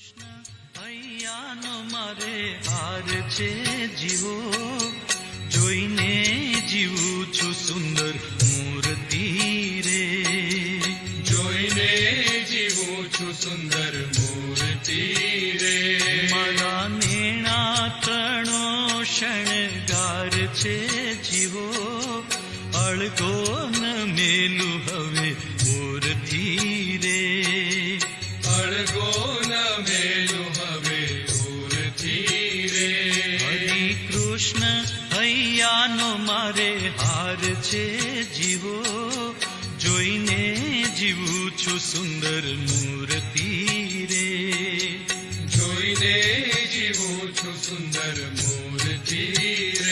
હૈયાનો મારે હાર છે જીવો, જોઈને જીવું છું સુંદર મૂર્તિ રે. જોઈને જીવું છું સુંદર મૂર્તિ રે. મારા નેણા તણો શણગાર છે જીવો, અળગો ન મેલું હવે મૂર્તિ રે. અળગો ન મેલું હવે મૂર્તિ રે. હરિ કૃષ્ણ હૈયાનો મારે હાર છે જીવો, જોઈને જીવું છું સુંદર મૂર્તિ રે. જોઈને જીવું છું સુંદર મૂર્તિ રે.